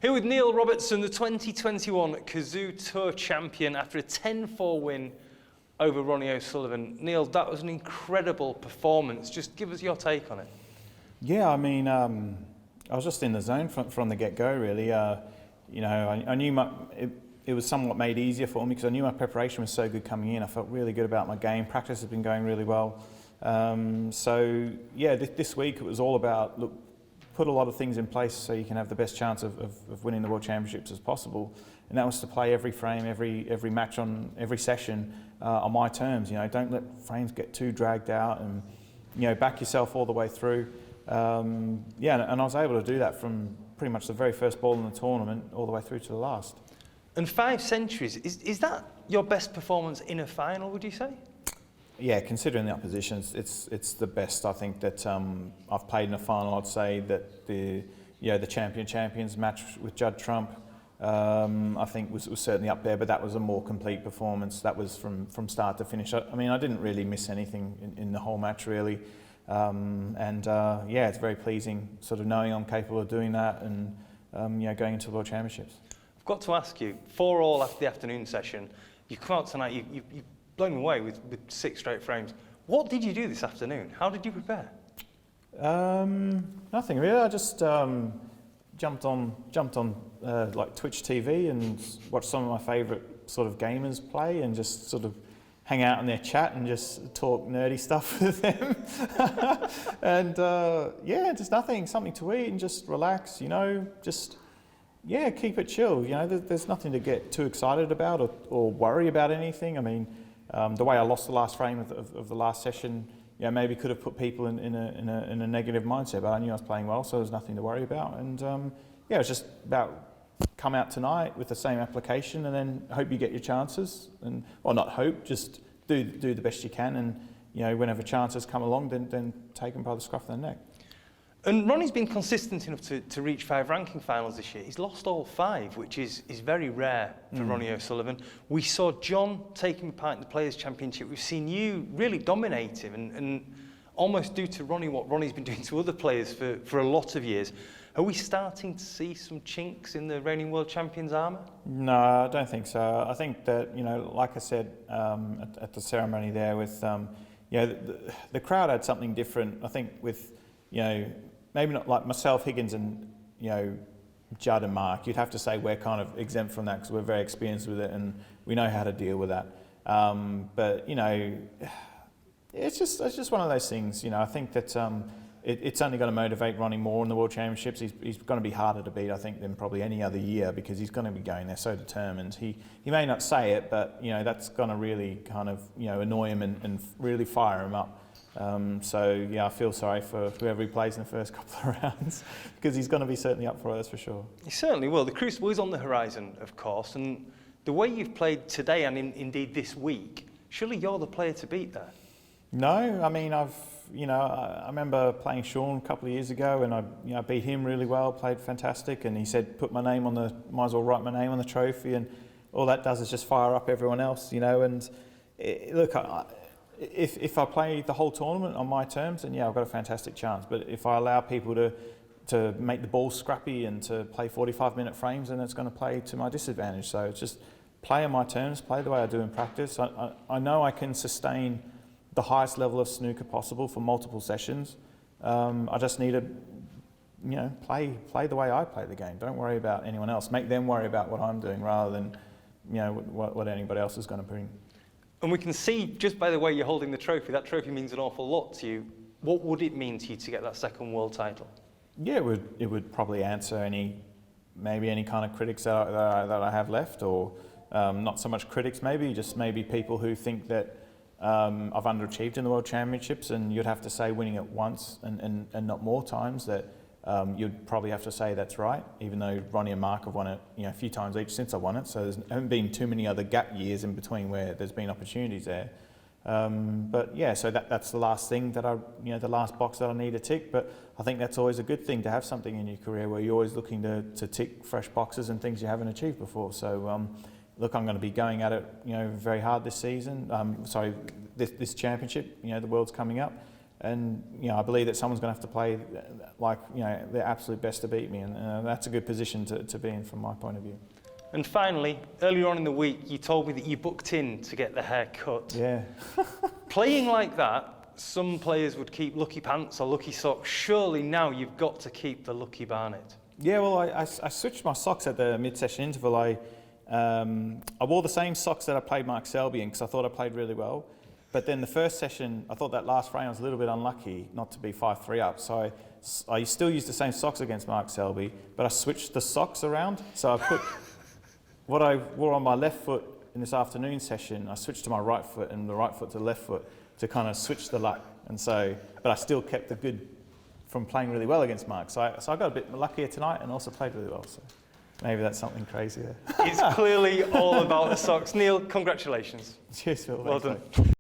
Here with Neil Robertson, the 2021 Cazoo Tour champion, after a 10-4 win over Ronnie O'Sullivan. Neil, that was an incredible performance. Just give us your take on it. Yeah, I mean, I was just in the zone from the get-go, really. You know, I knew it was somewhat made easier for me because I knew my preparation was so good coming in. I felt really good about my game. Practice has been going really well. So, yeah, this week it was all about, look, put a lot of things in place so you can have the best chance of winning the World Championships as possible. And that was to play every frame, every match on every session on my terms. You know, don't let frames get too dragged out, and you know, back yourself all the way through. Yeah, and I was able to do that from pretty much the very first ball in the tournament all the way through to the last. And 5 centuries, is that your best performance in a final, would you say? Yeah, considering the opposition, it's the best I think that I've played in a final. I'd say that the champions match with Judd Trump, I think was certainly up there, but that was a more complete performance. That was from start to finish. I mean, I didn't really miss anything in the whole match, really. Yeah, it's very pleasing, sort of knowing I'm capable of doing that, and you know, going into the World Championships. I've got to ask you, 4-all after the afternoon session, you come out tonight, you've blown me away with 6 straight frames. What did you do this afternoon? How did you prepare? Nothing really. I just jumped on like Twitch TV and watched some of my favourite sort of gamers play, and just sort of hang out in their chat and just talk nerdy stuff with them. And yeah, just something to eat and just relax, you know, just, yeah, keep it chill. You know, there's nothing to get too excited about or worry about anything. I mean, the way I lost the last frame of the last session, you know, maybe could have put people in a negative mindset, but I knew I was playing well, so there's nothing to worry about. And yeah, it was just about come out tonight with the same application, and then hope you get your chances, and well, not hope, just do the best you can, and you know, whenever chances come along, then take them by the scruff of the neck. And Ronnie's been consistent enough to reach 5 ranking finals this year. He's lost all 5, which is very rare for Ronnie O'Sullivan. We saw John taking part in the Players' Championship. We've seen you really dominate him and almost do to Ronnie what Ronnie's been doing to other players for a lot of years. Are we starting to see some chinks in the reigning world champions' armour? No, I don't think so. I think that, you know, like I said at the ceremony there, with you know, the crowd had something different. I think with, you know, maybe not like myself, Higgins, and you know, Judd and Mark, you'd have to say we're kind of exempt from that because we're very experienced with it and we know how to deal with that. But you know, it's just one of those things. You know, I think that it's only going to motivate Ronnie more in the World Championships. He's going to be harder to beat, I think, than probably any other year, because he's going to be going there so determined. He may not say it, but you know, that's going to really kind of, you know, annoy him and really fire him up. So yeah, I feel sorry for whoever he plays in the first couple of rounds, because he's going to be certainly up for it, that's for sure. He certainly will. The Crucible is on the horizon, of course, and the way you've played today and indeed this week, surely you're the player to beat there. No, I mean, I remember playing Sean a couple of years ago, and I beat him really well, played fantastic, and he said, might as well write my name on the trophy, and all that does is just fire up everyone else, you know. And look, if I play the whole tournament on my terms, then yeah, I've got a fantastic chance. But if I allow people to make the ball scrappy and to play 45-minute frames, then it's going to play to my disadvantage. So it's just play on my terms, play the way I do in practice. I know I can sustain the highest level of snooker possible for multiple sessions. I just need to, you know, play the way I play the game. Don't worry about anyone else. Make them worry about what I'm doing rather than, you know, what anybody else is going to bring. And we can see, just by the way you're holding the trophy, that trophy means an awful lot to you. What would it mean to you to get that second world title? Yeah, it would probably answer maybe any kind of critics that I have left, or not so much critics, just maybe people who think that I've underachieved in the World Championships, and you'd have to say winning it once and not more times, that you'd probably have to say that's right, even though Ronnie and Mark have won it, you know, a few times each since I won it, so there haven't been too many other gap years in between where there's been opportunities there. But yeah, so that's the last thing that the last box that I need to tick. But I think that's always a good thing, to have something in your career where you're always looking to tick fresh boxes and things you haven't achieved before. So look, I'm going to be going at it, you know, very hard this season. This championship, you know, the World's coming up. And I believe that someone's going to have to play like their absolute best to beat me, and that's a good position to be in from my point of view. And finally, earlier on in the week, you told me that you booked in to get the hair cut. Yeah. Playing like that, some players would keep lucky pants or lucky socks. Surely now you've got to keep the lucky Barnet. Yeah, well, I switched my socks at the mid-session interval. I wore the same socks that I played Mark Selby in because I thought I played really well. But then the first session, I thought that last frame I was a little bit unlucky not to be 5-3 up. So I still used the same socks against Mark Selby, but I switched the socks around. So I put what I wore on my left foot in this afternoon session, I switched to my right foot and the right foot to the left foot to kind of switch the luck. And so, but I still kept the good from playing really well against Mark. So I got a bit luckier tonight and also played really well. So maybe that's something crazy there. It's clearly all about the socks. Neil, congratulations. Cheers, Phil. Well Thanks, done. mate.